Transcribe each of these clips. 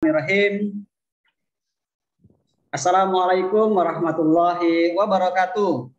Bismillahirrahmanirrahim. Assalamualaikum warahmatullahi wabarakatuh.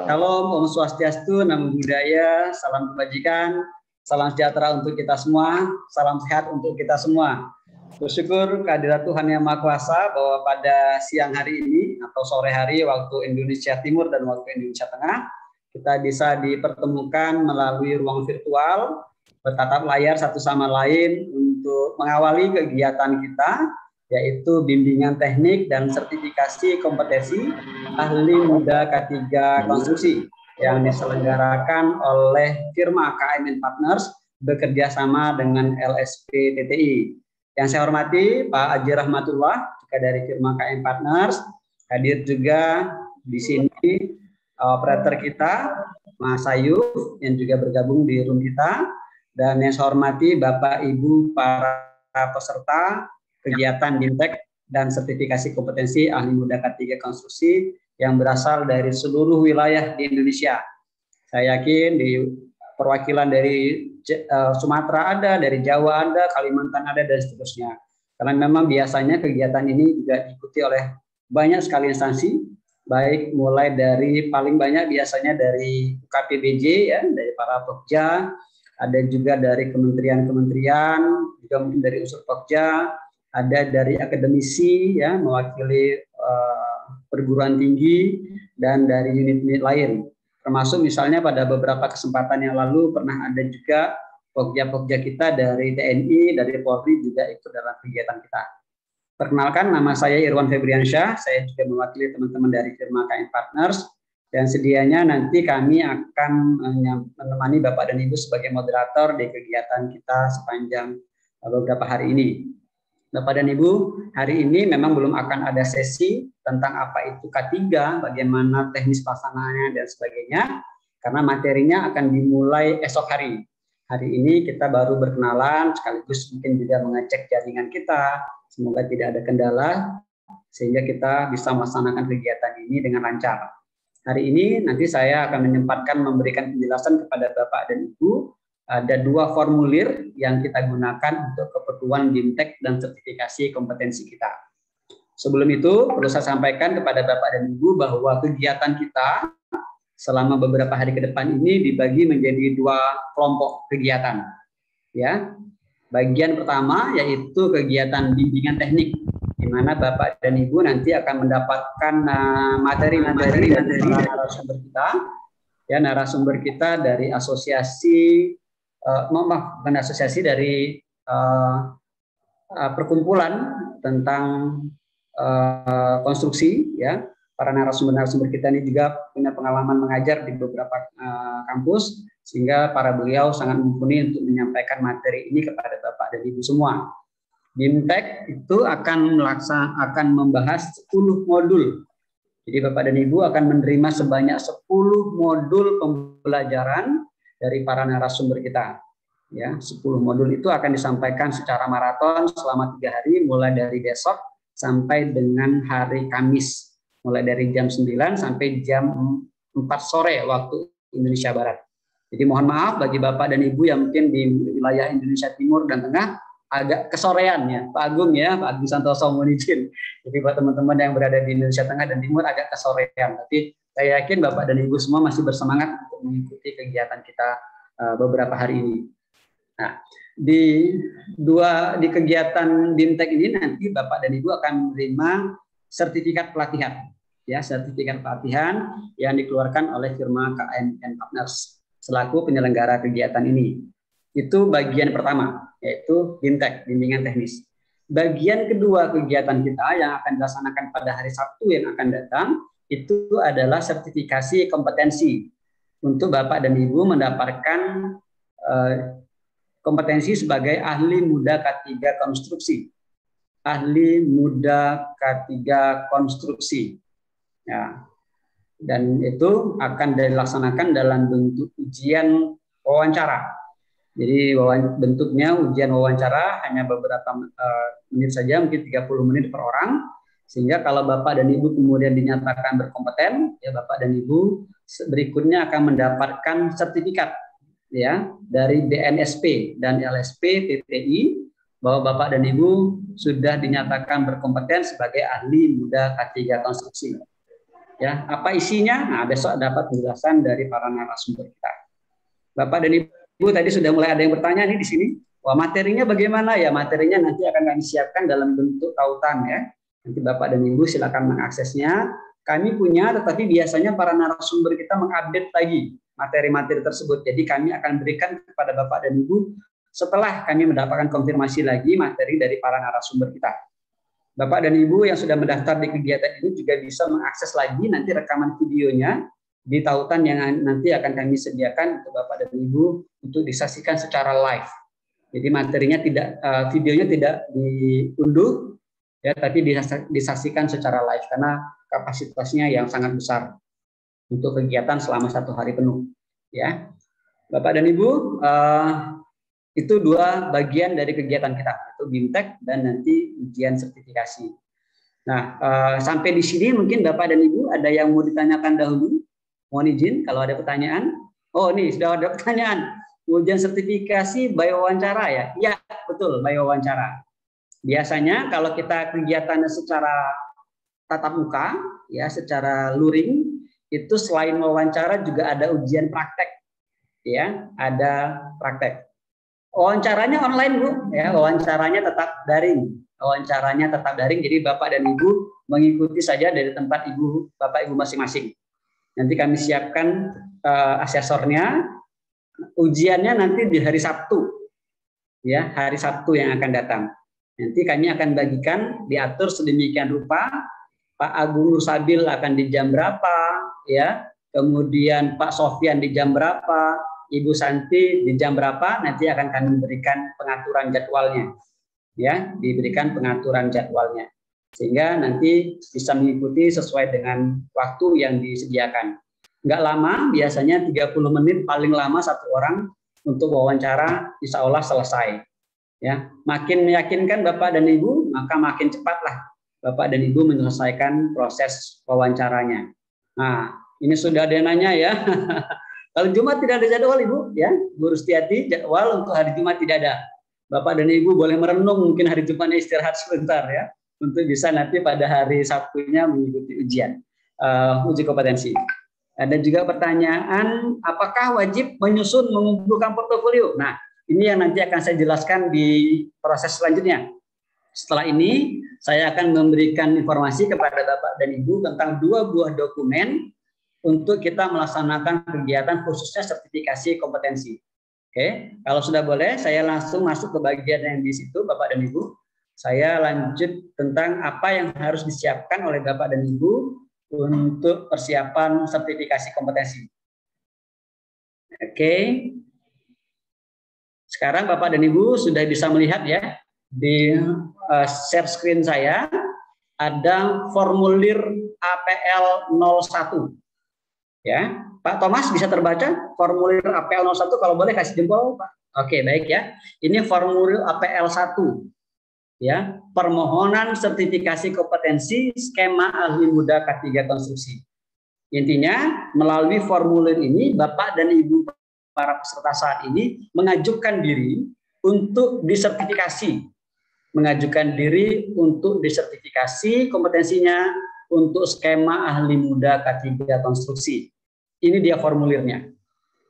Salam, Om Swastiastu, Namo Buddhaya, salam kebajikan, salam sejahtera untuk kita semua, salam sehat untuk kita semua. Bersyukur kehadirat Tuhan Yang Maha Kuasa bahwa pada siang hari ini atau sore hari waktu Indonesia Timur dan waktu Indonesia Tengah, kita bisa dipertemukan melalui ruang virtual, bertatap layar satu sama lain untuk mengawali kegiatan kita, yaitu bimbingan teknik dan sertifikasi kompetensi ahli muda K3 konstruksi yang diselenggarakan oleh firma KMN Partners bekerja sama dengan LSP TTI. Yang saya hormati Pak Haji Rahmatullah juga dari firma KMN Partners, hadir juga di sini operator kita Mas Ayub yang juga bergabung di room kita. Dan yang saya hormati Bapak Ibu para peserta kegiatan BIMTEK dan sertifikasi kompetensi ahli muda K3 konstruksi yang berasal dari seluruh wilayah di Indonesia. Saya yakin di perwakilan dari Sumatera ada, dari Jawa ada, Kalimantan ada, dan seterusnya. Karena memang biasanya kegiatan ini juga diikuti oleh banyak sekali instansi, baik mulai dari paling banyak biasanya dari KPBJ ya, dari para Pokja, ada juga dari kementerian-kementerian, juga mungkin dari unsur Pokja, ada dari akademisi ya mewakili perguruan tinggi dan dari unit-unit lain. Termasuk misalnya pada beberapa kesempatan yang lalu pernah ada juga Pokja-Pokja kita dari TNI, dari Polri juga ikut dalam kegiatan kita. Perkenalkan, nama saya Irwan Febriansyah, saya juga mewakili teman-teman dari firma KMN Partners. Dan sedianya nanti kami akan menemani Bapak dan Ibu sebagai moderator di kegiatan kita sepanjang beberapa hari ini. Bapak dan Ibu, hari ini memang belum akan ada sesi tentang apa itu K3, bagaimana teknis pelaksanaannya dan sebagainya, karena materinya akan dimulai esok hari. Hari ini kita baru berkenalan, sekaligus mungkin juga mengecek jaringan kita, semoga tidak ada kendala, sehingga kita bisa melaksanakan kegiatan ini dengan lancar. Hari ini nanti saya akan menyempatkan memberikan penjelasan kepada Bapak dan Ibu. Ada dua formulir yang kita gunakan untuk keperluan BIMTEK dan sertifikasi kompetensi kita. Sebelum itu perlu saya sampaikan kepada Bapak dan Ibu bahwa kegiatan kita selama beberapa hari ke depan ini dibagi menjadi dua kelompok kegiatan. Ya, bagian pertama yaitu kegiatan bimbingan teknik, di mana Bapak dan Ibu nanti akan mendapatkan materi-materi dari narasumber kita, ya narasumber kita dari asosiasi, bukan asosiasi, dari perkumpulan tentang konstruksi, ya. Para narasumber-narasumber kita ini juga punya pengalaman mengajar di beberapa kampus, sehingga para beliau sangat mumpuni untuk menyampaikan materi ini kepada Bapak dan Ibu semua. BIMTEK itu akan membahas 10 modul. Jadi Bapak dan Ibu akan menerima sebanyak 10 modul pembelajaran dari para narasumber kita. Ya, 10 modul itu akan disampaikan secara maraton selama 3 hari, mulai dari besok sampai dengan hari Kamis. Mulai dari jam 9 sampai jam 4 sore waktu Indonesia Barat. Jadi mohon maaf bagi Bapak dan Ibu yang mungkin di wilayah Indonesia Timur dan Tengah agak kesorean ya, Pak Agung ya, Pak Agung Santoso mohon izin. Jadi buat teman-teman yang berada di Indonesia Tengah dan Timur agak kesorean. Tapi saya yakin Bapak dan Ibu semua masih bersemangat untuk mengikuti kegiatan kita beberapa hari ini. Nah, di kegiatan BIMTEK ini nanti Bapak dan Ibu akan menerima sertifikat pelatihan, ya sertifikat pelatihan yang dikeluarkan oleh firma KMN Partners selaku penyelenggara kegiatan ini. Itu bagian pertama, yaitu BIMTEK, bimbingan teknis. Bagian kedua kegiatan kita yang akan dilaksanakan pada hari Sabtu yang akan datang, itu adalah sertifikasi kompetensi untuk Bapak dan Ibu mendapatkan kompetensi sebagai ahli muda K3 konstruksi. Ahli muda K3 konstruksi. Ya. Dan itu akan dilaksanakan dalam bentuk ujian wawancara. Jadi bentuknya ujian wawancara hanya beberapa menit saja, mungkin 30 menit per orang. Sehingga kalau Bapak dan Ibu kemudian dinyatakan berkompeten, ya Bapak dan Ibu berikutnya akan mendapatkan sertifikat ya dari BNSP dan LSP TTI bahwa Bapak dan Ibu sudah dinyatakan berkompeten sebagai ahli muda K3 konstruksi. Ya, apa isinya? Nah, besok dapat penjelasan dari para narasumber kita. Bapak dan Ibu tadi sudah mulai ada yang bertanya nih di sini. Wah, materinya bagaimana ya? Materinya nanti akan kami siapkan dalam bentuk tautan ya. Nanti Bapak dan Ibu silakan mengaksesnya. Kami punya, tetapi biasanya para narasumber kita mengupdate lagi materi-materi tersebut. Jadi kami akan berikan kepada Bapak dan Ibu setelah kami mendapatkan konfirmasi lagi materi dari para narasumber kita. Bapak dan Ibu yang sudah mendaftar di kegiatan ini juga bisa mengakses lagi nanti rekaman videonya di tautan yang nanti akan kami sediakan untuk Bapak dan Ibu untuk disaksikan secara live. Jadi materinya tidak, videonya tidak diunduh, ya, tapi disaksikan secara live karena kapasitasnya yang sangat besar untuk kegiatan selama 1 hari penuh. Ya, Bapak dan Ibu, itu 2 bagian dari kegiatan kita, itu BIMTEK dan nanti ujian sertifikasi. Nah, sampai di sini mungkin Bapak dan Ibu ada yang mau ditanyakan dahulu. Mohon izin kalau ada pertanyaan. Oh, nih sudah ada pertanyaan. Ujian sertifikasi by wawancara ya? Iya, betul, by wawancara. Biasanya kalau kita kegiatannya secara tatap muka, ya, secara luring, itu selain wawancara juga ada ujian praktek, ya, ada praktek. Wawancaranya online, Bu, ya, wawancaranya tetap daring. Wawancaranya tetap daring, jadi Bapak dan Ibu mengikuti saja dari tempat Bapak Ibu masing-masing. Nanti kami siapkan asesornya. Ujiannya nanti di hari Sabtu, ya, hari Sabtu yang akan datang. Nanti kami akan bagikan, diatur sedemikian rupa. Pak Agung Nursabil akan di jam berapa, ya. Kemudian Pak Sofyan di jam berapa, Ibu Santi di jam berapa, nanti akan kami berikan pengaturan jadwalnya, ya, diberikan pengaturan jadwalnya, sehingga nanti bisa mengikuti sesuai dengan waktu yang disediakan. Nggak lama, biasanya 30 menit paling lama 1 orang untuk wawancara, insya Allah selesai. Ya, makin meyakinkan Bapak dan Ibu, maka makin cepatlah Bapak dan Ibu menyelesaikan proses wawancaranya. Nah, ini sudah ada yang nanya ya. Kalau Jumat tidak ada jadwal, Ibu, ya, Bu Rustiati, jadwal untuk hari Jumat tidak ada. Bapak dan Ibu boleh merenung, mungkin hari Jumatnya istirahat sebentar ya, untuk bisa nanti pada hari Sabtunya mengikuti ujian uji kompetensi. Ada juga pertanyaan, apakah wajib menyusun mengumpulkan portofolio? Nah, ini yang nanti akan saya jelaskan di proses selanjutnya. Setelah ini, saya akan memberikan informasi kepada Bapak dan Ibu tentang 2 buah dokumen untuk kita melaksanakan kegiatan khususnya sertifikasi kompetensi. Oke, kalau sudah boleh, saya langsung masuk ke bagian yang di situ, Bapak dan Ibu. Saya lanjut tentang apa yang harus disiapkan oleh Bapak dan Ibu untuk persiapan sertifikasi kompetensi. Oke, sekarang Bapak dan Ibu sudah bisa melihat ya, di share screen saya ada formulir APL 01. Ya, Pak Thomas bisa terbaca formulir APL 01, kalau boleh kasih jempol, Pak. Oke, baik ya. Ini formulir APL 1. Ya, permohonan sertifikasi kompetensi skema ahli muda K3 konstruksi. Intinya, melalui formulir ini Bapak dan Ibu para peserta saat ini mengajukan diri untuk disertifikasi. Mengajukan diri untuk disertifikasi kompetensinya untuk skema ahli muda K3 konstruksi. Ini dia formulirnya.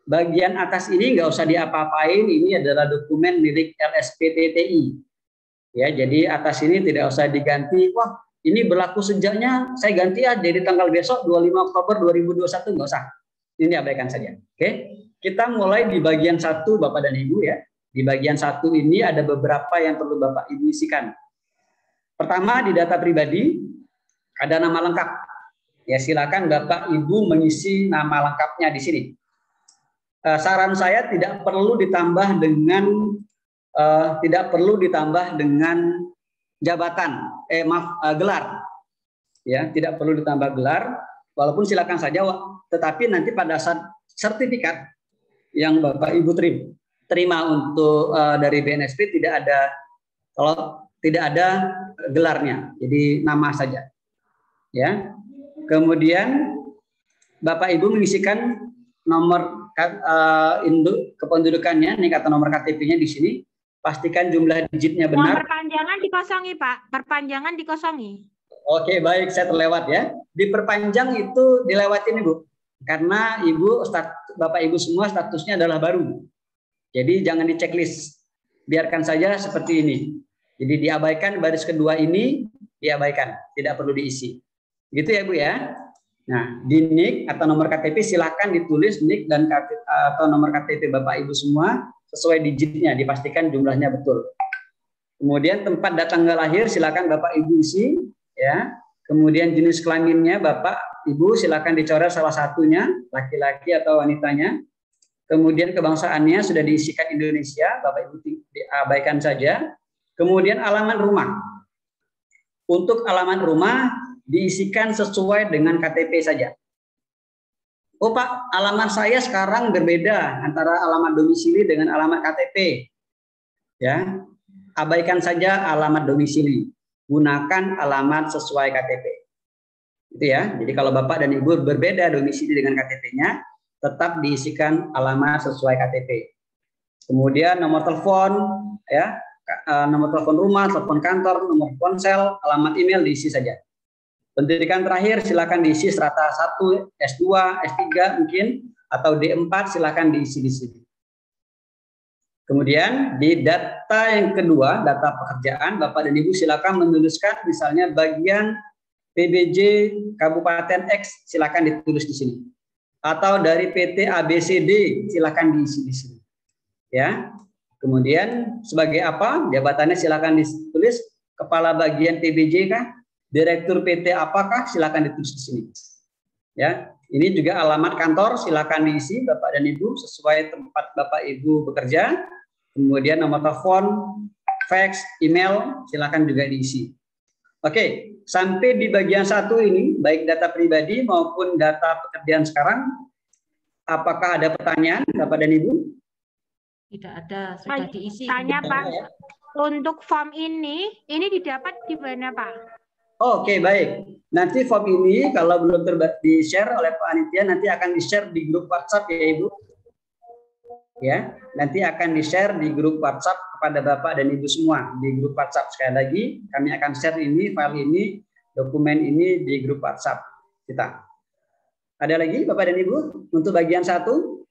Bagian atas ini nggak usah diapa-apain, ini adalah dokumen milik LSPTTI. Ya, jadi atas ini tidak usah diganti. Wah, ini berlaku sejaknya, saya ganti ya jadi tanggal besok 25 Oktober 2021, nggak usah. Ini abaikan saja. Oke, kita mulai di bagian 1, Bapak dan Ibu ya. Di bagian 1 ini ada beberapa yang perlu Bapak Ibu isikan. Pertama, di data pribadi ada nama lengkap. Ya, silakan Bapak Ibu mengisi nama lengkapnya di sini. Saran saya tidak perlu ditambah dengan jabatan, gelar. Ya, tidak perlu ditambah gelar, walaupun silakan saja, tetapi nanti pada saat sertifikat yang Bapak Ibu terima untuk dari BNSP tidak ada gelarnya, jadi nama saja. Ya. Kemudian Bapak Ibu mengisikan nomor induk kependudukannya, nik atau nomor KTP-nya di sini. Pastikan jumlah digitnya benar. Perpanjangan dikosongi, Pak. Perpanjangan dikosongi. Oke, baik, saya terlewat ya. Di perpanjang itu dilewatin Ibu. Karena Bapak Ibu semua statusnya adalah baru. Jadi jangan di checklist. Biarkan saja seperti ini. Jadi diabaikan baris kedua ini, diabaikan, tidak perlu diisi. Gitu ya Bu ya. Nah, di NIK atau nomor KTP silakan ditulis NIK dan atau nomor KTP Bapak Ibu semua sesuai digitnya, dipastikan jumlahnya betul. Kemudian tempat dan tanggal lahir silakan Bapak Ibu isi ya. Kemudian jenis kelaminnya Bapak Ibu silakan dicoret salah satunya, laki-laki atau wanitanya. Kemudian kebangsaannya sudah diisikan Indonesia, Bapak Ibu diabaikan saja. Kemudian alamat rumah. Untuk alamat rumah diisikan sesuai dengan KTP saja. Oh Pak, alamat saya sekarang berbeda antara alamat domisili dengan alamat KTP. Ya, abaikan saja alamat domisili. Gunakan alamat sesuai KTP. Itu ya. Jadi kalau Bapak dan Ibu berbeda domisili dengan KTP-nya, tetap diisikan alamat sesuai KTP. Kemudian nomor telepon, ya, nomor telepon rumah, telepon kantor, nomor ponsel, alamat email diisi saja. Pendidikan terakhir silakan diisi strata 1, S2, S3 mungkin, atau D4 silakan diisi di sini. Kemudian di data yang kedua, data pekerjaan, Bapak dan Ibu silakan menuliskan misalnya bagian PBJ Kabupaten X silakan ditulis di sini. Atau dari PT ABCD silakan diisi di sini. Ya. Kemudian sebagai apa? Jabatannya silakan ditulis kepala bagian PBJ kah? Direktur PT apakah? Silakan ditulis di sini. Ya. Ini juga alamat kantor silakan diisi Bapak dan Ibu sesuai tempat Bapak Ibu bekerja. Kemudian nomor telepon, fax, email silakan juga diisi. Oke, sampai di bagian satu ini baik data pribadi maupun data pekerjaan sekarang, apakah ada pertanyaan Bapak dan Ibu? Tidak ada, sudah diisi. Tanya Pak, untuk form ini didapat di mana Pak? Oke, baik. Nanti form ini kalau belum di-share oleh panitia nanti akan di-share di grup WhatsApp ya Ibu. Ya, nanti akan di-share di grup WhatsApp kepada Bapak dan Ibu semua di grup WhatsApp. Sekali lagi, kami akan share ini, file ini, dokumen ini di grup WhatsApp kita. Ada lagi Bapak dan Ibu untuk bagian satu?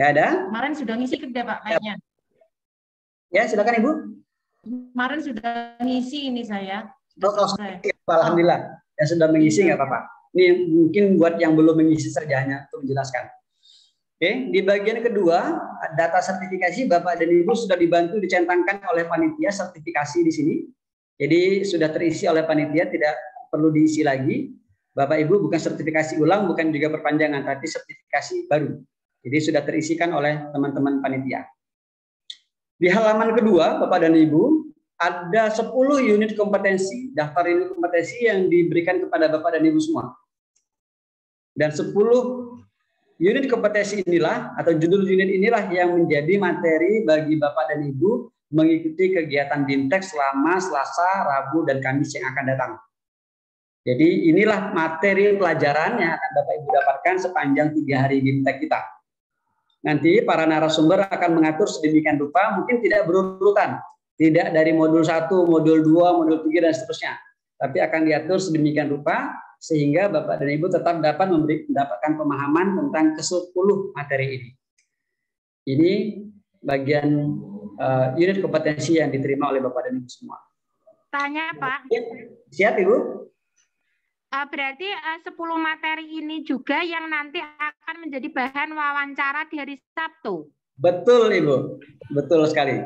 Nggak ada? Kemarin sudah ngisi kerja Pak kayaknya. Ya, silakan Ibu. Kemarin sudah ngisi ini saya. Alhamdulillah, yang sudah mengisi nggak apa-apa. Ini mungkin buat yang belum mengisi saja hanya untuk menjelaskan. Oke, di bagian kedua, data sertifikasi Bapak dan Ibu sudah dibantu dicentangkan oleh panitia sertifikasi di sini. Jadi sudah terisi oleh panitia, tidak perlu diisi lagi. Bapak Ibu bukan sertifikasi ulang, bukan juga perpanjangan, tapi sertifikasi baru. Jadi sudah terisikan oleh teman-teman panitia. Di halaman kedua, Bapak dan Ibu, ada 10 unit kompetensi, daftar unit kompetensi yang diberikan kepada Bapak dan Ibu semua. Dan 10 unit kompetensi inilah atau judul unit inilah yang menjadi materi bagi Bapak dan Ibu mengikuti kegiatan BIMTEK selama Selasa, Rabu, dan Kamis yang akan datang. Jadi inilah materi pelajaran yang akan Bapak Ibu dapatkan sepanjang 3 hari BIMTEK kita. Nanti para narasumber akan mengatur sedemikian rupa, mungkin tidak berurutan, tidak dari modul 1, modul 2, modul 3, dan seterusnya. Tapi akan diatur sedemikian rupa, sehingga Bapak dan Ibu tetap dapat mendapatkan pemahaman tentang ke-10 materi ini. Ini bagian unit kompetensi yang diterima oleh Bapak dan Ibu semua. Tanya Pak. Siap Ibu? Berarti 10 materi ini juga yang nanti akan menjadi bahan wawancara di hari Sabtu. Betul Ibu, betul sekali.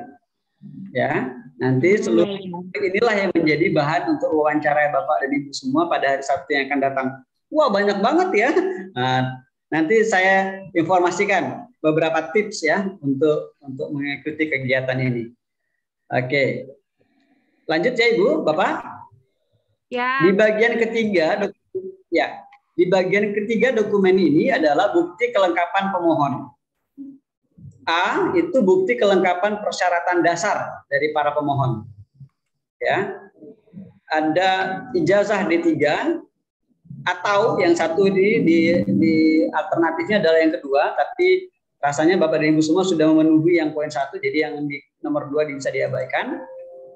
Ya, nanti seluruh inilah yang menjadi bahan untuk wawancara Bapak dan Ibu semua pada hari Sabtu yang akan datang. Wah, banyak banget ya. Nah, nanti saya informasikan beberapa tips ya untuk mengikuti kegiatan ini. Oke. Lanjut ya Ibu, Bapak. Ya. Di bagian ketiga dokumen ini adalah bukti kelengkapan pemohon. A itu bukti kelengkapan persyaratan dasar dari para pemohon. Ya. Ada ijazah D3, Atau yang satu di alternatifnya adalah yang kedua, tapi rasanya Bapak dan Ibu semua sudah memenuhi yang poin 1, jadi yang di nomor 2 bisa diabaikan.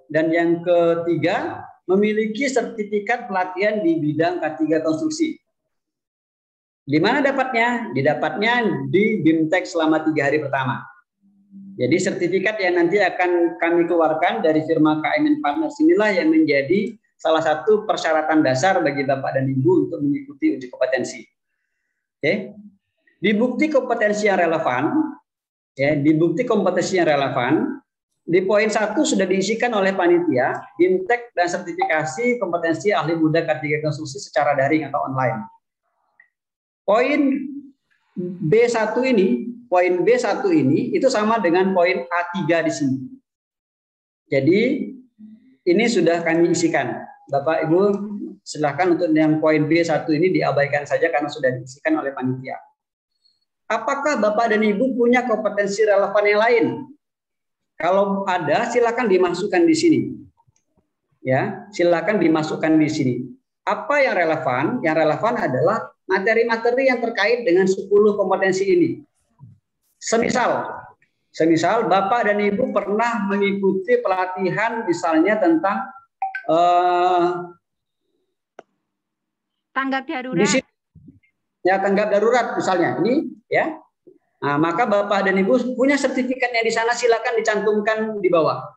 Dan yang ketiga, memiliki sertifikat pelatihan di bidang K3 konstruksi. Di mana dapatnya? Didapatnya di BIMTEK selama 3 hari pertama. Jadi sertifikat yang nanti akan kami keluarkan dari firma KMN Partners inilah yang menjadi salah satu persyaratan dasar bagi Bapak dan Ibu untuk mengikuti uji kompetensi. Oke. Di bukti kompetensi yang relevan, ya, di bukti kompetensi yang relevan, di poin 1 sudah diisikan oleh panitia, BIMTEK dan sertifikasi kompetensi ahli muda K3 konstruksi secara daring atau online. Poin B1 ini itu sama dengan poin A3 di sini. Jadi ini sudah kami isikan. Bapak Ibu silakan untuk yang poin B1 ini diabaikan saja karena sudah diisikan oleh panitia. Apakah Bapak dan Ibu punya kompetensi relevan yang lain? Kalau ada, silakan dimasukkan di sini. Ya, silakan dimasukkan di sini. Apa yang relevan? Yang relevan adalah materi-materi yang terkait dengan 10 kompetensi ini. Semisal Bapak dan Ibu pernah mengikuti pelatihan misalnya tentang tanggap darurat. Ya, tanggap darurat misalnya. Ini ya. Nah, maka Bapak dan Ibu punya sertifikatnya di sana, silakan dicantumkan di bawah.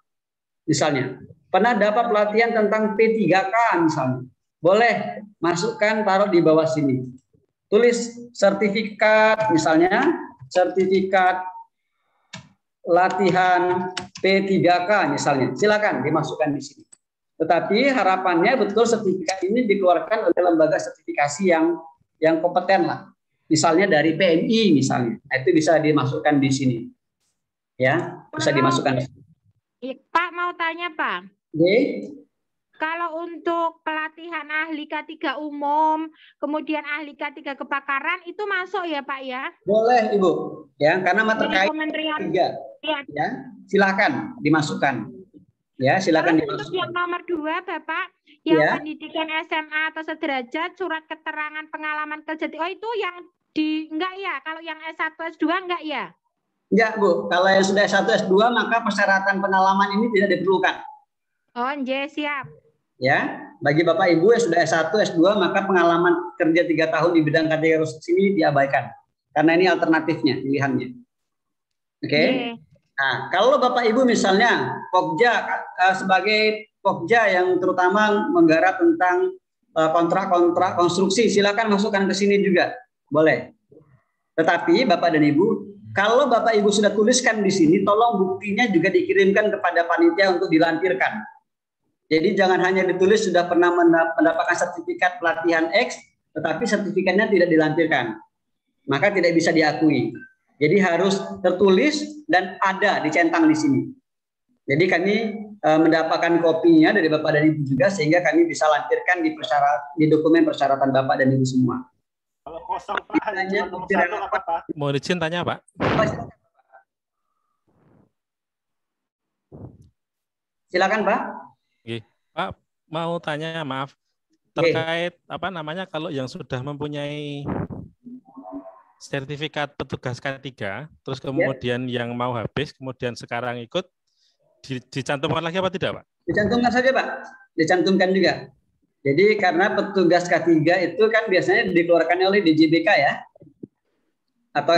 Misalnya, pernah dapat pelatihan tentang P3K misalnya. Boleh masukkan, taruh di bawah sini. Tulis sertifikat misalnya, sertifikat latihan P3K misalnya. Silakan dimasukkan di sini. Tetapi harapannya betul sertifikat ini dikeluarkan oleh lembaga sertifikasi yang kompeten lah. Misalnya dari PMI misalnya. Nah, itu bisa dimasukkan di sini. Ya, bisa dimasukkan di sini. Pak mau tanya, Pak. Oke. Kalau untuk pelatihan ahli K3 umum, kemudian ahli K3 kebakaran itu masuk ya, Pak ya? Boleh, Ibu. Ya, karena terkait Kementerian 3. Ya, silakan dimasukkan. Ya, silakan dimasukkan. Untuk yang nomor 2, Bapak, yang ya. pendidikan SMA atau sederajat, surat keterangan pengalaman kerja. Oh, itu yang enggak ya? Kalau yang S1, S2 enggak ya? Enggak, Bu. Kalau yang sudah S1, S2, maka persyaratan pengalaman ini tidak diperlukan. Oh, siap. Ya, bagi Bapak Ibu yang sudah S1, S2, maka pengalaman kerja 3 tahun di bidang K3 konstruksi ini diabaikan. Karena ini alternatifnya, pilihannya. Oke. Nah, kalau Bapak Ibu misalnya Pokja sebagai Pokja yang terutama menggarap tentang kontrak-kontrak konstruksi, silakan masukkan ke sini juga. Boleh. Tetapi Bapak dan Ibu, kalau Bapak Ibu sudah tuliskan di sini, tolong buktinya juga dikirimkan kepada panitia untuk dilampirkan. Jadi jangan hanya ditulis sudah pernah mendapatkan sertifikat pelatihan X, tetapi sertifikatnya tidak dilampirkan. Maka tidak bisa diakui. Jadi harus tertulis dan ada dicentang di sini. Jadi kami mendapatkan kopinya dari Bapak dan Ibu juga, sehingga kami bisa lampirkan di dokumen persyaratan Bapak dan Ibu semua. Kalau kosong Pak, hanya nomor 1 apa? Mau izin tanya Pak? Silakan Pak. Pak, mau tanya, maaf, terkait apa namanya kalau yang sudah mempunyai sertifikat petugas K3, terus kemudian yang mau habis, kemudian sekarang ikut, dicantumkan lagi apa tidak, Pak? Dicantumkan saja, Pak. Dicantumkan juga. Jadi karena petugas K3 itu kan biasanya dikeluarkan oleh DJBK ya, atau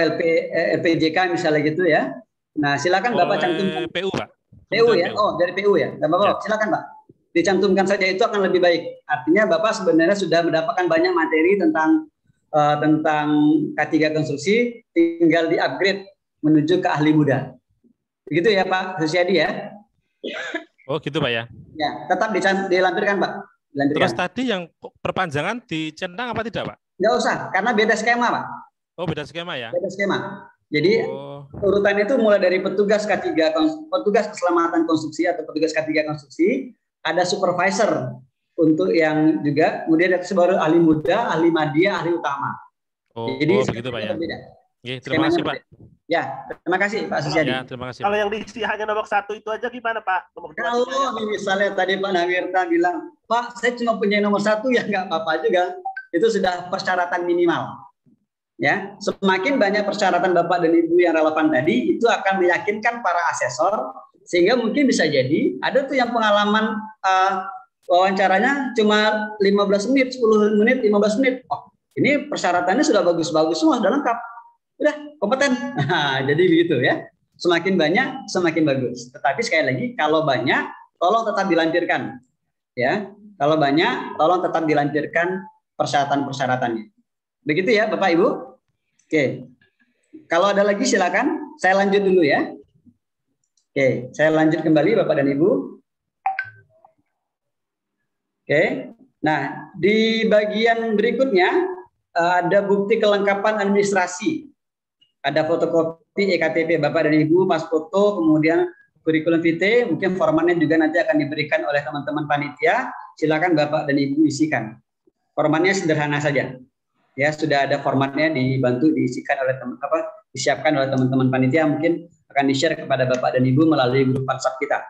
LPJK misalnya gitu ya. Nah, silakan Bapak cantumkan. PU, Pak. PU ya? Oh, dari PU ya. Bapak, silakan Pak. Dicantumkan saja, itu akan lebih baik. Artinya Bapak sebenarnya sudah mendapatkan banyak materi tentang K3 konstruksi, tinggal di-upgrade menuju ke ahli muda. Begitu ya Pak Susiadi ya? Oh gitu Pak ya? Ya, tetap dilampirkan Pak. Dilampirkan. Terus tadi yang perpanjangan dicentang apa tidak Pak? Nggak usah, karena beda skema Pak. Oh beda skema ya? Beda skema. Jadi urutan itu mulai dari petugas K3, petugas keselamatan konstruksi atau petugas K3 konstruksi, ada supervisor untuk yang juga, kemudian ada baru ahli muda, ahli madya, ahli utama. Jadi begitu Pak ya. Berbeda. Oke, terima kasih Pak. Ya, terima kasih Pak Susiadi. Ya, terima kasih. Kalau yang diisi hanya nomor 1 itu aja gimana Pak? Nomor 2 kalau misalnya tadi Pak Nawirta bilang, Pak saya cuma punya nomor 1 ya nggak apa-apa juga. itu sudah persyaratan minimal. Ya, semakin banyak persyaratan Bapak dan Ibu yang relevan tadi, itu akan meyakinkan para asesor, sehingga mungkin bisa jadi ada tuh yang pengalaman wawancaranya cuma 15 menit, 10 menit, 15 menit. Oh, ini persyaratannya sudah bagus-bagus semua, sudah lengkap. Udah kompeten. Nah, jadi begitu ya. Semakin banyak, semakin bagus. Tetapi sekali lagi, kalau banyak, tolong tetap dilampirkan. Ya, kalau banyak, tolong tetap dilampirkan persyaratan-persyaratannya. Begitu ya, Bapak Ibu. Oke. Kalau ada lagi silakan. Saya lanjut dulu ya. Oke, saya lanjut kembali Bapak dan Ibu. Oke. Nah, di bagian berikutnya ada bukti kelengkapan administrasi. Ada fotokopi EKTP Bapak dan Ibu, pas foto, kemudian kurikulum vitae, mungkin formatnya juga nanti akan diberikan oleh teman-teman panitia. Silakan Bapak dan Ibu isikan. Formatnya sederhana saja. Ya, sudah ada formatnya, dibantu diisikan oleh disiapkan oleh teman-teman panitia, mungkin akan di-share kepada Bapak dan Ibu melalui grup WhatsApp kita.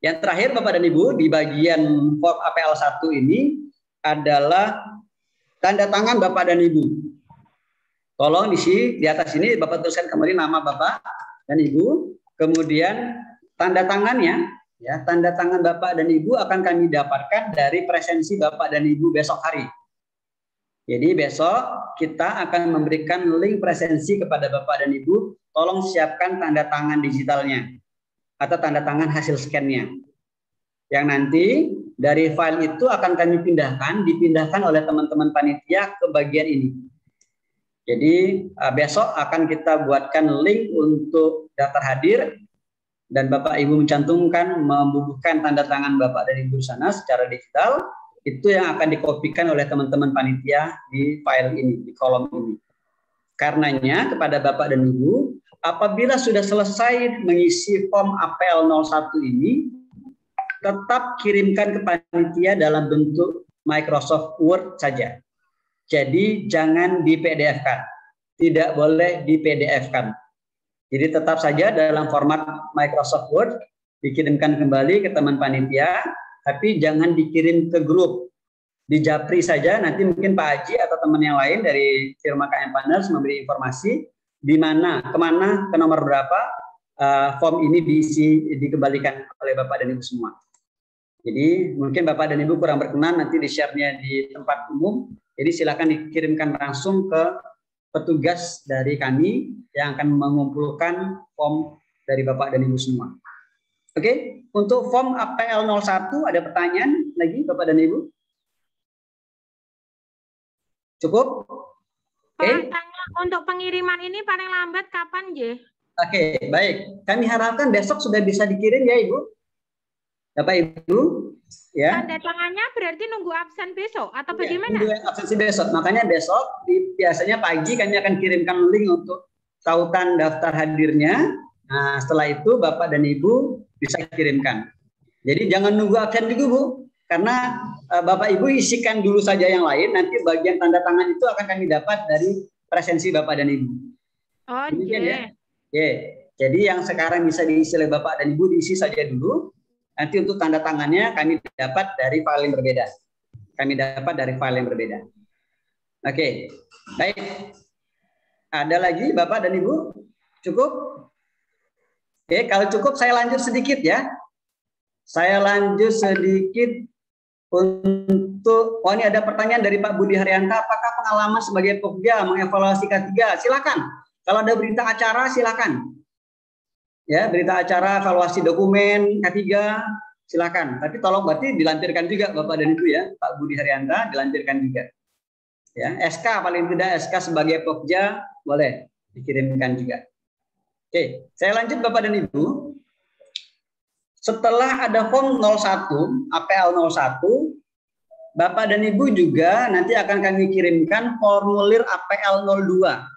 Yang terakhir Bapak dan Ibu, di bagian form APL 1 ini adalah tanda tangan Bapak dan Ibu. Tolong di atas ini Bapak tuliskan kembali nama Bapak dan Ibu, kemudian tanda tangannya, ya, tanda tangan Bapak dan Ibu akan kami dapatkan dari presensi Bapak dan Ibu besok hari. Jadi besok kita akan memberikan link presensi kepada Bapak dan Ibu, tolong siapkan tanda tangan digitalnya atau tanda tangan hasil scan-nya. Yang nanti dari file itu akan kami dipindahkan oleh teman-teman panitia ke bagian ini. Jadi besok akan kita buatkan link untuk daftar hadir dan Bapak Ibu mencantumkan, membubuhkan tanda tangan Bapak dan Ibu di sana secara digital. Itu yang akan dikopikan oleh teman-teman panitia di file ini, di kolom ini. Karenanya kepada Bapak dan Ibu, apabila sudah selesai mengisi form APL 01 ini, tetap kirimkan ke panitia dalam bentuk Microsoft Word saja. Jadi jangan di PDF-kan. Tidak boleh di PDF-kan. Jadi tetap saja dalam format Microsoft Word, dikirimkan kembali ke teman panitia, tapi jangan dikirim ke grup. Di Japri saja, nanti mungkin Pak Haji atau teman yang lain dari firma KM Partners memberi informasi di mana, kemana, ke nomor berapa form ini dikembalikan oleh Bapak dan Ibu semua. Jadi mungkin Bapak dan Ibu kurang berkenan nanti di-share-nya di tempat umum, jadi silakan dikirimkan langsung ke petugas dari kami yang akan mengumpulkan form dari Bapak dan Ibu semua. Oke, untuk form APL 01 ada pertanyaan lagi Bapak dan Ibu? Cukup? Oke. Untuk pengiriman ini paling lambat kapan, J? Oke, baik. Kami harapkan besok sudah bisa dikirim ya, Ibu. Bapak Ibu, ya. Tanda tangannya berarti nunggu absen besok atau bagaimana? Nunggu absensi besok. Makanya besok biasanya pagi kami akan kirimkan link untuk tautan daftar hadirnya. Nah, setelah itu Bapak dan Ibu bisa kirimkan. Jadi jangan nunggu absen juga, Bu. Karena Bapak Ibu isikan dulu saja yang lain, nanti bagian tanda tangan itu akan kami dapat dari presensi Bapak dan Ibu. Oh, iya. Ya. Jadi yang sekarang bisa diisi oleh Bapak dan Ibu diisi saja dulu. Nanti untuk tanda tangannya kami dapat dari file yang berbeda. Oke, baik. Ada lagi Bapak dan Ibu? Cukup? Oke, kalau cukup saya lanjut sedikit ya. Saya lanjut sedikit untuk, ini ada pertanyaan dari Pak Budi Haryanta, apakah pengalaman sebagai Pokja mengevaluasi K3? Silakan. Kalau ada berita acara silakan. Ya, berita acara evaluasi dokumen K3 silakan. Tapi tolong berarti dilampirkan juga Bapak dan Ibu ya, Pak Budi Haryanta dilampirkan juga. Ya, SK paling tidak SK sebagai Pokja boleh dikirimkan juga. Oke, saya lanjut Bapak dan Ibu. Setelah ada form 01, APL 01, Bapak dan Ibu juga nanti akan kami kirimkan formulir APL 02.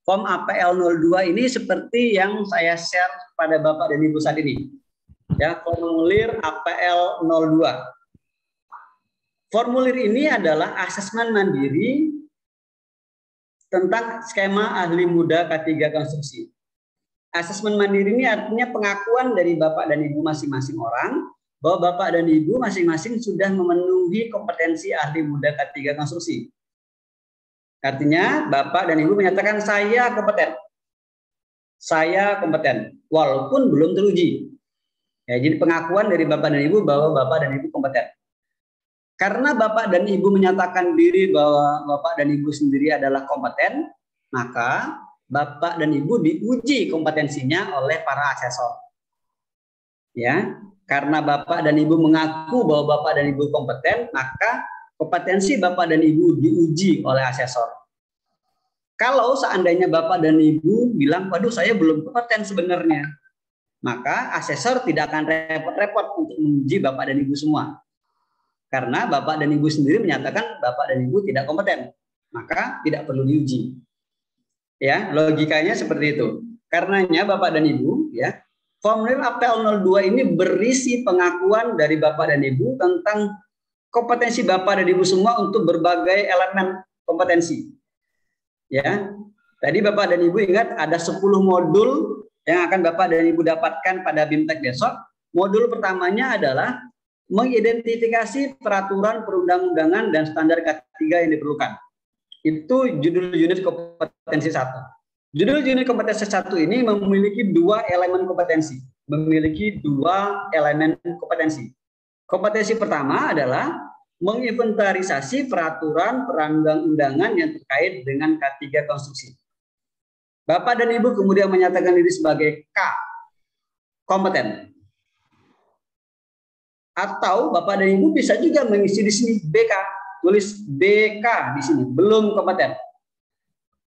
Form APL 02 ini seperti yang saya share pada Bapak dan Ibu saat ini. Ya, formulir APL 02. Formulir ini adalah asesmen mandiri tentang skema ahli muda K3 konstruksi. Asesmen mandiri ini artinya pengakuan dari Bapak dan Ibu masing-masing orang bahwa Bapak dan Ibu masing-masing sudah memenuhi kompetensi ahli muda K3 konstruksi. Artinya Bapak dan Ibu menyatakan saya kompeten. Saya kompeten, walaupun belum teruji. Ya, jadi pengakuan dari Bapak dan Ibu bahwa Bapak dan Ibu kompeten. Karena Bapak dan Ibu menyatakan diri bahwa Bapak dan Ibu sendiri adalah kompeten, maka Bapak dan Ibu diuji kompetensinya oleh para asesor. Ya, karena Bapak dan Ibu mengaku bahwa Bapak dan Ibu kompeten, maka kompetensi Bapak dan Ibu diuji oleh asesor. Kalau seandainya Bapak dan Ibu bilang, waduh saya belum kompeten sebenarnya, maka asesor tidak akan repot-repot untuk menguji Bapak dan Ibu semua. Karena Bapak dan Ibu sendiri menyatakan Bapak dan Ibu tidak kompeten, maka tidak perlu diuji. Ya, logikanya seperti itu. Karenanya Bapak dan Ibu, ya, formulir APL 02 ini berisi pengakuan dari Bapak dan Ibu tentang kompetensi Bapak dan Ibu semua untuk berbagai elemen kompetensi. Ya, tadi Bapak dan Ibu ingat ada 10 modul yang akan Bapak dan Ibu dapatkan pada BIMTEK besok. Modul pertamanya adalah mengidentifikasi peraturan perundang-undangan dan standar K3 yang diperlukan. Itu judul unit kompetensi 1. Judul unit kompetensi 1 ini memiliki 2 elemen kompetensi. Kompetensi pertama adalah menginventarisasi peraturan perundang-undangan yang terkait dengan K3 konstruksi. Bapak dan Ibu kemudian menyatakan diri sebagai K, kompeten. Atau Bapak dan Ibu bisa juga mengisi di sini BK, tulis BK di sini, belum kompeten.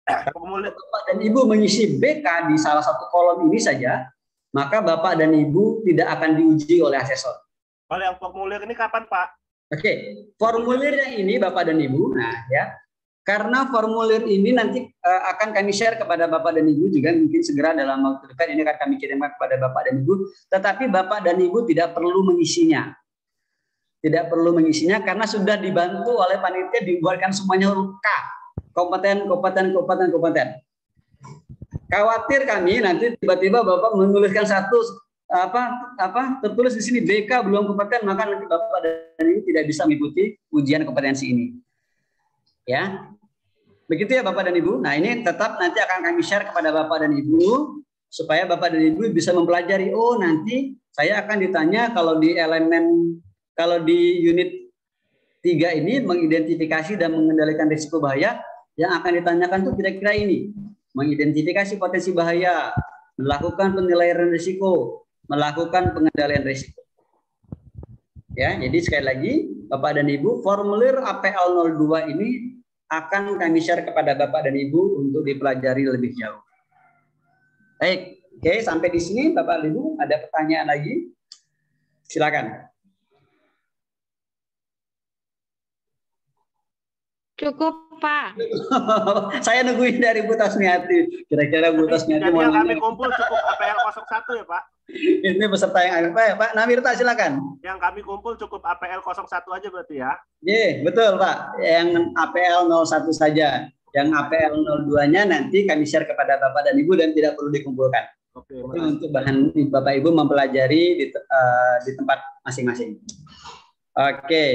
Bapak dan Ibu mengisi BK di salah satu kolom ini saja, maka Bapak dan Ibu tidak akan diuji oleh asesor. Kalau yang formulir ini kapan, Pak? Oke, formulirnya ini Bapak dan Ibu, nah ya, karena formulir ini nanti akan kami share kepada Bapak dan Ibu juga mungkin segera dalam waktu dekat ini akan kami kirimkan kepada Bapak dan Ibu, tetapi Bapak dan Ibu tidak perlu mengisinya. Tidak perlu mengisinya karena sudah dibantu oleh panitia dibuatkan semuanya huruf K. Kompeten. Khawatir kami nanti tiba-tiba Bapak menuliskan satu tertulis di sini BK belum kompeten, maka nanti Bapak dan Ibu tidak bisa mengikuti ujian kompetensi ini. Ya. Begitu ya Bapak dan Ibu. Nah, ini tetap nanti akan kami share kepada Bapak dan Ibu supaya Bapak dan Ibu bisa mempelajari, oh nanti saya akan ditanya kalau di unit 3 ini mengidentifikasi dan mengendalikan risiko bahaya, yang akan ditanyakan tuh kira-kira ini. Mengidentifikasi potensi bahaya, melakukan penilaian risiko, melakukan pengendalian risiko. Ya, jadi sekali lagi Bapak dan Ibu, formulir APL 02 ini akan kami share kepada Bapak dan Ibu untuk dipelajari lebih jauh. Baik, oke, sampai di sini Bapak dan Ibu ada pertanyaan lagi? Silakan. Cukup, Pak. Saya nungguin dari Bu Tasmiati. Kira-kira Bu Tasmiati mau yang kami kumpul cukup APL 01 ya, Pak? Ini peserta yang apa ya, Pak Namirta, silakan. Yang kami kumpul cukup APL 01 aja berarti ya? Iya, betul, Pak. Yang APL 01 saja. Yang APL 02-nya nanti kami share kepada Bapak dan Ibu dan tidak perlu dikumpulkan. Oke, untuk bahan Bapak Ibu mempelajari di tempat masing-masing. Oke.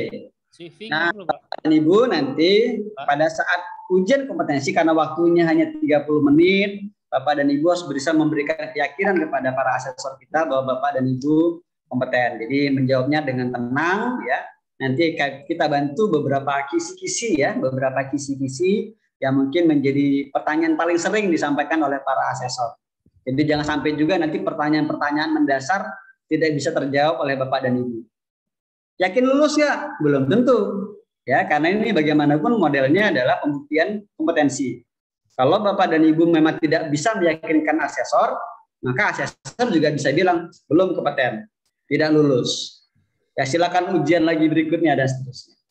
Nah, Bapak dan Ibu nanti pada saat ujian kompetensi karena waktunya hanya 30 menit, Bapak dan Ibu harus bisa memberikan keyakinan kepada para asesor kita bahwa Bapak dan Ibu kompeten. Jadi menjawabnya dengan tenang ya. Nanti kita bantu beberapa kisi-kisi ya, beberapa kisi-kisi yang mungkin menjadi pertanyaan paling sering disampaikan oleh para asesor. Jadi jangan sampai juga nanti pertanyaan-pertanyaan mendasar tidak bisa terjawab oleh Bapak dan Ibu. Yakin lulus ya? Belum tentu. Ya, karena ini bagaimanapun modelnya adalah pembuktian kompetensi. Kalau Bapak dan Ibu memang tidak bisa meyakinkan asesor, maka asesor juga bisa bilang belum kompeten, tidak lulus. Ya, silakan ujian lagi berikutnya dan seterusnya.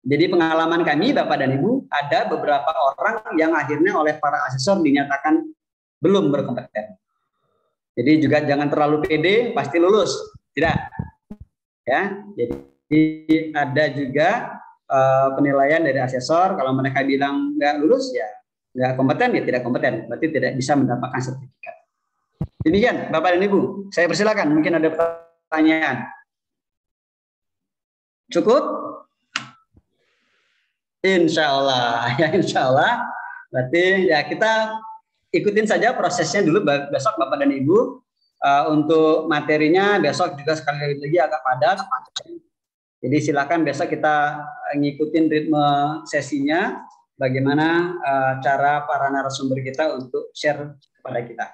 Jadi pengalaman kami Bapak dan Ibu ada beberapa orang yang akhirnya oleh para asesor dinyatakan belum berkompeten. Jadi juga jangan terlalu pede pasti lulus. Tidak. Ya, jadi ada juga penilaian dari asesor. Kalau mereka bilang nggak lulus ya nggak kompeten ya tidak kompeten, berarti tidak bisa mendapatkan sertifikat. Demikian Bapak dan Ibu, saya persilakan mungkin ada pertanyaan. Cukup? Insya Allah, ya insya Allah. Berarti ya kita ikutin saja prosesnya dulu besok Bapak dan Ibu. Untuk materinya besok juga sekali lagi agak padat. Jadi silakan besok kita ngikutin ritme sesinya, bagaimana cara para narasumber kita untuk share kepada kita.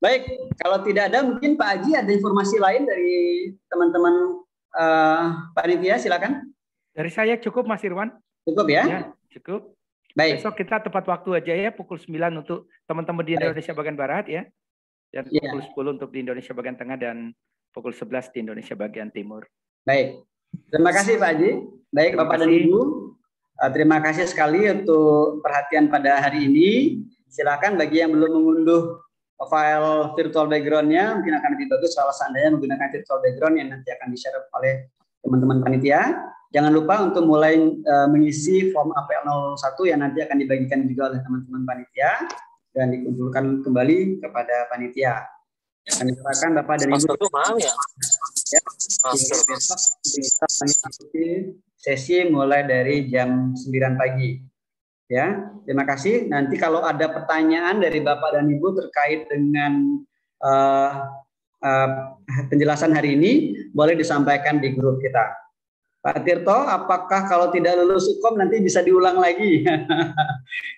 Baik, kalau tidak ada mungkin Pak Haji ada informasi lain dari teman-teman panitia, silakan. Dari saya cukup Mas Irwan. Cukup ya? Ya, cukup. Baik. Besok kita tepat waktu aja ya, pukul 9 untuk teman-teman di Indonesia bagian Barat ya. Dan pukul 10 untuk di Indonesia bagian Tengah dan pukul 11 di Indonesia bagian Timur. Baik. Terima kasih Pak Haji. Baik Bapak dan Ibu. Terima kasih sekali untuk perhatian pada hari ini. Silakan bagi yang belum mengunduh file virtual background-nya, mungkin akan lebih bagus kalau seandainya menggunakan virtual background yang nanti akan di-share oleh teman-teman panitia. Jangan lupa untuk mulai mengisi form APL 01 yang nanti akan dibagikan juga oleh teman-teman panitia dan dikumpulkan kembali kepada panitia. Kami serahkan Bapak dan Ibu. Ya, sehingga besok bisa mengikuti sesi mulai dari jam 9 pagi. Ya, terima kasih. Nanti kalau ada pertanyaan dari Bapak dan Ibu terkait dengan penjelasan hari ini, boleh disampaikan di grup kita. Pak Tirto, apakah kalau tidak lulus hukum nanti bisa diulang lagi?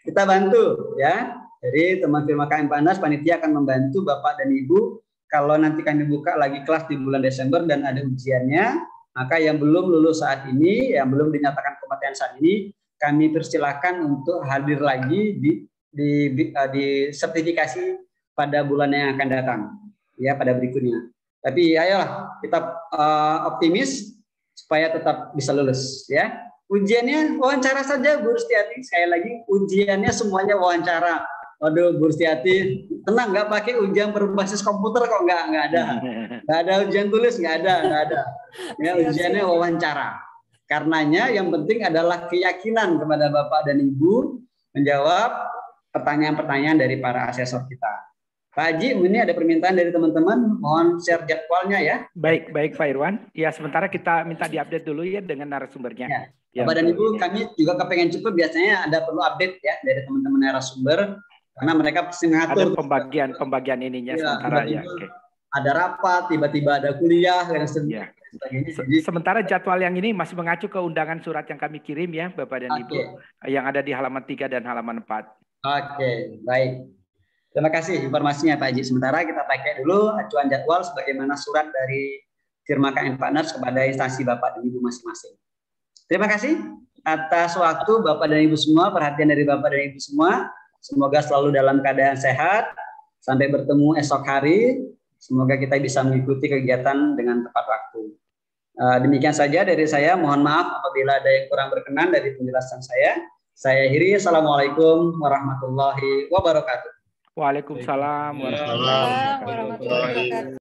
Kita bantu ya. Jadi teman firma KM Panas, panitia akan membantu Bapak dan Ibu. Kalau nanti kami buka lagi kelas di bulan Desember dan ada ujiannya, maka yang belum lulus saat ini, yang belum dinyatakan kompeten saat ini, kami persilakan untuk hadir lagi di sertifikasi pada bulan yang akan datang, ya pada berikutnya. Tapi ayolah kita optimis supaya tetap bisa lulus ya. Ujiannya wawancara saja Bu Rustiati, sekali lagi ujiannya semuanya wawancara. Waduh Bu Rustiati, tenang, nggak pakai ujian berbasis komputer kok, nggak ada ujian tulis, nggak ada. Ya ujiannya wawancara. Karenanya yang penting adalah keyakinan kepada Bapak dan Ibu menjawab pertanyaan-pertanyaan dari para asesor kita. Pak Haji, ini ada permintaan dari teman-teman, mohon share jadwalnya ya. Baik Pak Irwan. Ya, sementara kita minta diupdate dulu ya dengan narasumbernya. Ya. Bapak dan Ibu, kami juga kepengen cepet, biasanya ada perlu update ya dari teman-teman narasumber, karena mereka pasti mengatur. Ada pembagian ininya ya, sementara ya. Okay. Ada rapat, tiba-tiba ada kuliah, dan sebagainya. Sementara jadwal yang ini masih mengacu ke undangan surat yang kami kirim ya, Bapak dan Ibu, yang ada di halaman 3 dan halaman 4. Oke, baik. Terima kasih informasinya Pak Haji. Sementara kita pakai dulu acuan jadwal sebagaimana surat dari firma KM Partners kepada instansi Bapak dan Ibu masing-masing. Terima kasih atas waktu Bapak dan Ibu semua, perhatian dari Bapak dan Ibu semua. Semoga selalu dalam keadaan sehat. Sampai bertemu esok hari. Semoga kita bisa mengikuti kegiatan dengan tepat waktu. Demikian saja dari saya. Mohon maaf apabila ada yang kurang berkenan dari penjelasan saya. Saya akhiri. Assalamualaikum warahmatullahi wabarakatuh. Waalaikumsalam warahmatullahi wabarakatuh.